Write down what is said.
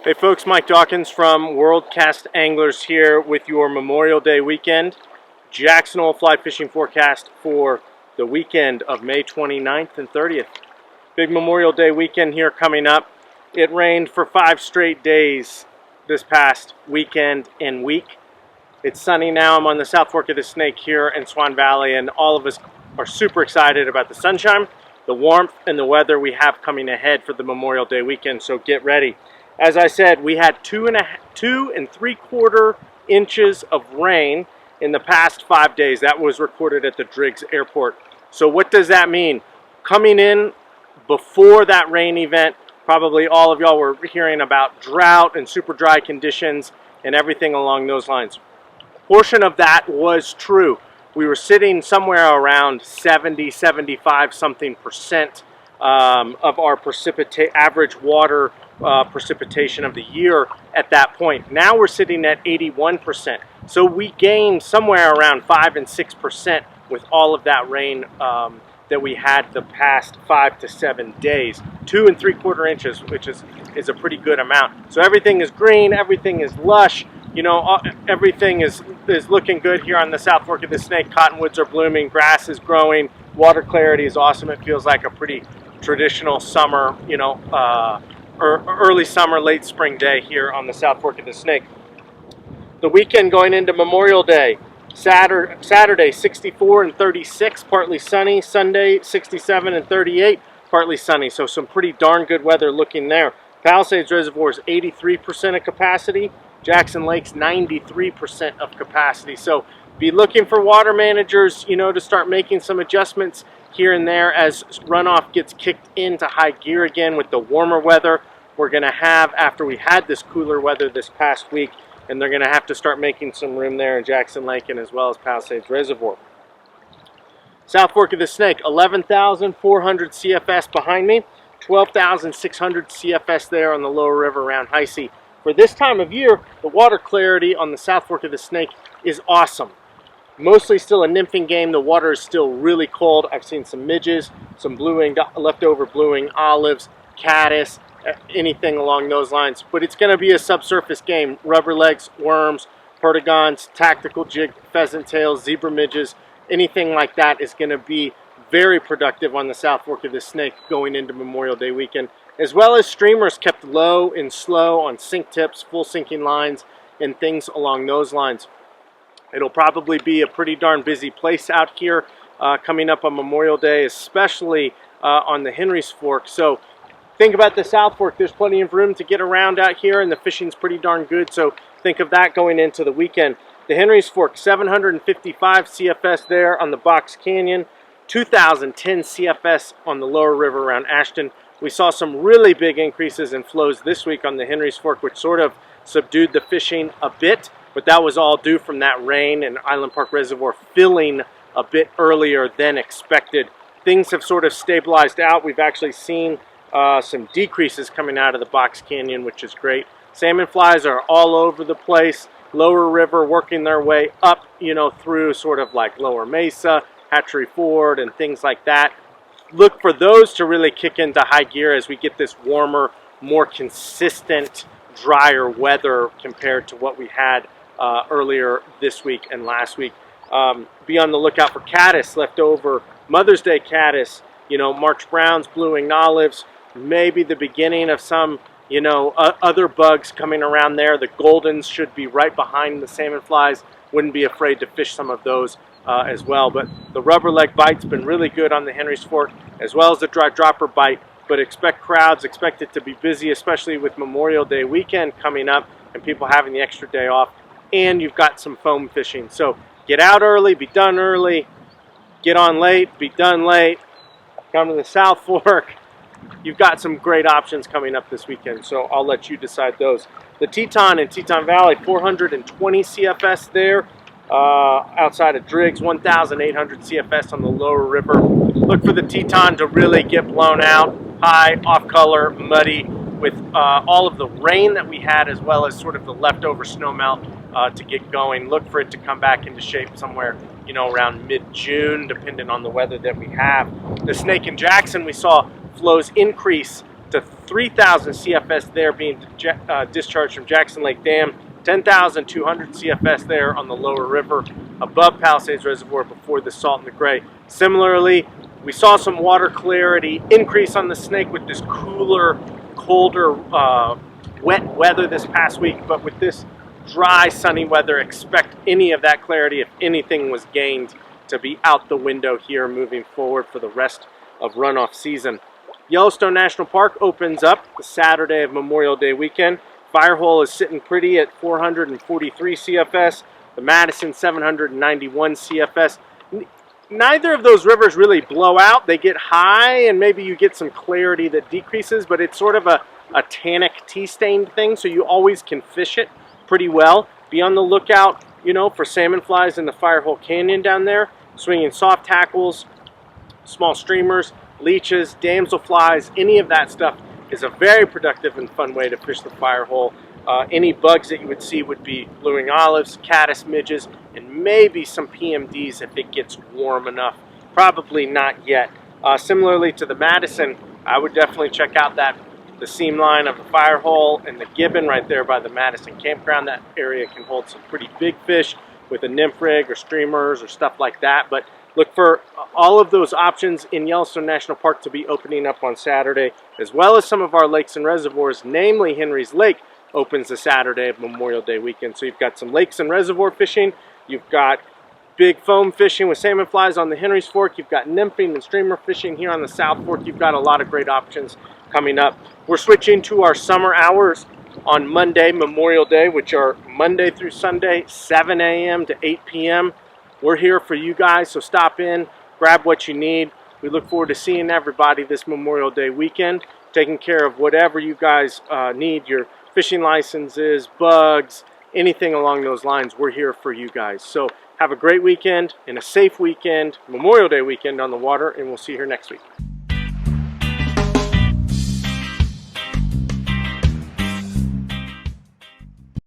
Hey folks, Mike Dawkins from Worldcast Anglers here with your Memorial Day weekend Jackson Hole fly fishing forecast for the weekend of May 29th and 30th. Big Memorial Day weekend here coming up. It rained for 5 straight days this past weekend and week. It's sunny now. I'm on the South Fork of the Snake here in Swan Valley, and all of us are super excited about the sunshine, the warmth, and the weather we have coming ahead for the Memorial Day weekend, so get ready. As I said, we had 2 3/4 inches of rain in the past 5 days. That was recorded at the Driggs airport. So what does that mean? Coming in before that rain event, probably all of y'all were hearing about drought and super dry conditions and everything along those lines. Portion of that was true. We were sitting somewhere around 75 something percent of our average water precipitation of the year at that point. Now we're sitting at 81%. So we gained somewhere around 5 and 6% with all of that rain that we had the past 5 to 7 days. 2 3/4 inches, which is a pretty good amount. So everything is green, everything is lush. You know, everything is looking good here on the South Fork of the Snake. Cottonwoods are blooming, grass is growing, water clarity is awesome. It feels like a pretty traditional summer, you know, or early summer, late spring day here on the South Fork of the Snake. The weekend going into Memorial Day, Saturday 64 and 36, partly sunny. Sunday 67 and 38, partly sunny. So some pretty darn good weather looking there. Palisades Reservoir is 83% of capacity. Jackson Lake's 93% of capacity. So be looking for water managers, you know, to start making some adjustments here and there as runoff gets kicked into high gear again with the warmer weather we're going to have after we had this cooler weather this past week, and they're going to have to start making some room there in Jackson Lake and as well as Palisades Reservoir. South Fork of the Snake, 11,400 CFS behind me, 12,600 CFS there on the lower river around Heise. For this time of year, the water clarity on the South Fork of the Snake is awesome. Mostly still a nymphing game. The water is still really cold. I've seen some midges, some leftover blueing olives, caddis, anything along those lines. But it's going to be a subsurface game. Rubber legs, worms, perdigons, tactical jig, pheasant tails, zebra midges, anything like that is going to be very productive on the South Fork of the Snake going into Memorial Day weekend, as well as streamers kept low and slow on sink tips, full sinking lines, and things along those lines. It'll probably be a pretty darn busy place out here coming up on Memorial Day, especially on the Henry's Fork. So think about the South Fork. There's plenty of room to get around out here, and the fishing's pretty darn good. So think of that going into the weekend. The Henry's Fork, 755 CFS there on the Box Canyon, 2,010 CFS on the lower river around Ashton. We saw some really big increases in flows this week on the Henry's Fork, which sort of subdued the fishing a bit. But that was all due from that rain and Island Park Reservoir filling a bit earlier than expected. Things have sort of stabilized out. We've actually seen some decreases coming out of the Box Canyon, which is great. Salmon flies are all over the place. Lower river working their way up, you know, through sort of like Lower Mesa, Hatchery Ford, and things like that. Look for those to really kick into high gear as we get this warmer, more consistent, drier weather compared to what we had earlier this week and last week. Be on the lookout for caddis, leftover Mother's Day caddis, you know, March browns, bluing olives, maybe the beginning of some, you know, other bugs coming around there. The goldens should be right behind the salmon flies. Wouldn't be afraid to fish some of those as well. But the rubber leg bite's been really good on the Henry's Fork, as well as the dry dropper bite. But expect crowds, expect it to be busy, especially with Memorial Day weekend coming up and people having the extra day off. And you've got some foam fishing. So get out early, be done early, get on late, be done late, come to the South Fork. You've got some great options coming up this weekend, so I'll let you decide those. The Teton in Teton Valley, 420 CFS there. Outside of Driggs, 1,800 CFS on the lower river. Look for the Teton to really get blown out, high, off color, muddy, with all of the rain that we had, as well as sort of the leftover snow melt to get going. Look for it to come back into shape somewhere, you know, around mid-June, depending on the weather that we have. The Snake in Jackson, we saw flows increase to 3,000 CFS there being discharged from Jackson Lake Dam, 10,200 CFS there on the lower river above Palisades Reservoir before the salt and the gray. Similarly, we saw some water clarity increase on the Snake with this cooler, colder, wet weather this past week, but with this dry, sunny weather, expect any of that clarity, if anything was gained, to be out the window here moving forward for the rest of runoff season. Yellowstone National Park opens up the Saturday of Memorial Day weekend. Firehole is sitting pretty at 443 CFS. The Madison 791 CFS. Neither of those rivers really blow out. They get high and maybe you get some clarity that decreases, but it's sort of a tannic tea-stained thing, so you always can fish it pretty well. Be on the lookout, you know, for salmon flies in the Firehole Canyon down there, swinging soft tackles, small streamers, leeches, damselflies, any of that stuff is a very productive and fun way to fish the Firehole. Any bugs that you would see would be blueing olives, caddis midges, and maybe some PMDs if it gets warm enough. Probably not yet. Similarly to the Madison, I would definitely check out the seam line of the Firehole and the Gibbon right there by the Madison campground. That area can hold some pretty big fish with a nymph rig or streamers or stuff like that. But look for all of those options in Yellowstone National Park to be opening up on Saturday, as well as some of our lakes and reservoirs, namely Henry's Lake opens the Saturday of Memorial Day weekend. So you've got some lakes and reservoir fishing, you've got big foam fishing with salmon flies on the Henry's Fork, you've got nymphing and streamer fishing here on the South Fork. You've got a lot of great options coming up. We're switching to our summer hours on Monday, Memorial Day, which are Monday through Sunday, 7 a.m. to 8 p.m. We're here for you guys, so stop in, grab what you need. We look forward to seeing everybody this Memorial Day weekend, taking care of whatever you guys need, your fishing licenses, bugs, anything along those lines. We're here for you guys. So have a great weekend and a safe weekend, Memorial Day weekend on the water, and we'll see you here next week.